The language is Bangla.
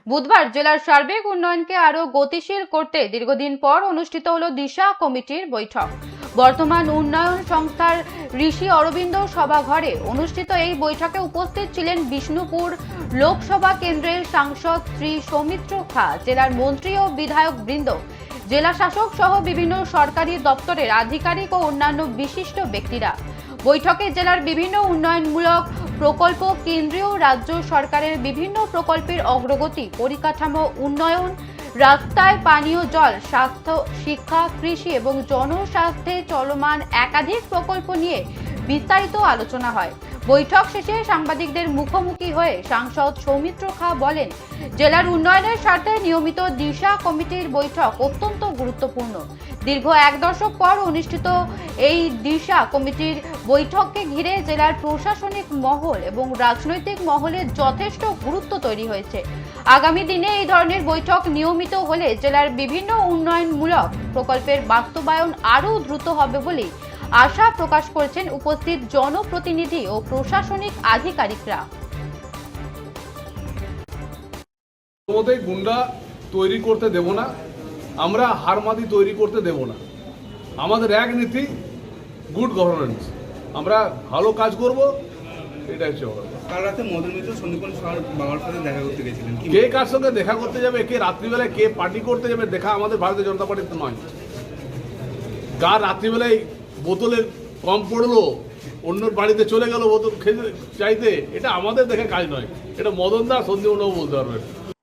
বুধবার জেলার সার্বিক উন্নয়নকে আরো গতিশীল করতে দীর্ঘদিন পর অনুষ্ঠিত হলো দিশা কমিটির বৈঠক। বর্তমান উন্নয়ন সংস্থার ঋষি অরবিন্দ সভাঘরে অনুষ্ঠিত এই বৈঠকে উপস্থিত ছিলেন বিষ্ণুপুর লোকসভা কেন্দ্রের সাংসদ শ্রী সৌমিত্র খা, জেলার মন্ত্রী ও বিধায়ক বৃন্দ, জেলা শাসক সহ বিভিন্ন সরকারি দপ্তরের আধিকারিক ও অন্যান্য বিশিষ্ট ব্যক্তিরা। বৈঠকে জেলার বিভিন্ন উন্নয়নমূলক প্রকল্প, কেন্দ্রীয় রাজ্য সরকারের বিভিন্ন প্রকল্পের অগ্রগতি, পরিকাঠামো উন্নয়ন, রাস্তায় পানীয় জল, স্বাস্থ্য, শিক্ষা, কৃষি এবং জনস্বাস্থ্যে চলমান একাধিক প্রকল্প নিয়ে বিস্তারিত আলোচনা হয়। বৈঠক শেষে সাংবাদিকদের মুখোমুখি হয়ে সাংসদ সৌমিত্র খা বলেন, জেলার উন্নয়নের স্বার্থে নিয়মিত দিশা কমিটির বৈঠক অত্যন্ত গুরুত্বপূর্ণ। দীর্ঘ এক দশক পর অনুষ্ঠিত এই দিশা কমিটির বৈঠককে ঘিরে জেলার প্রশাসনিক মহল এবং রাজনৈতিক মহলে যথেষ্ট গুরুত্ব তৈরি হয়েছে। আগামী দিনে এই ধরনের বৈঠক নিয়মিত হলে জেলার বিভিন্ন উন্নয়নমূলক প্রকল্পের বাস্তবায়ন আরও দ্রুত হবে বলে আশা প্রকাশ করেছেন উপস্থিত জনপ্রতিনিধি ও প্রশাসনিক আধিকারিকরা। গুন্ডা তৈরি করতে দেব না, আমরা হারমাদি তৈরি করতে দেব না। আমাদের এক নীতি, গুড গভর্নেন্স। আমরা ভালো কাজ করব, এটাই হচ্ছে। কাল রাতে মদন মিত্র সন্দীপন বাবার সাথে দেখা করতে গেছিলেন, কে কার সঙ্গে দেখা করতে যাবে, কে রাত্রিবেলায় কে পার্টি করতে যাবে, দেখা আমাদের ভারতীয় জনতা পার্টিতে নয়। কার রাত্রিবেলায় বোতলে কম পড়লো, অন্য বাড়িতে চলে গেল বোতল খেতে চাইতে, এটা আমাদের দেখে কাজ নয়। এটা মদন দা সন্দীপনবাবু বলতে পারবেন।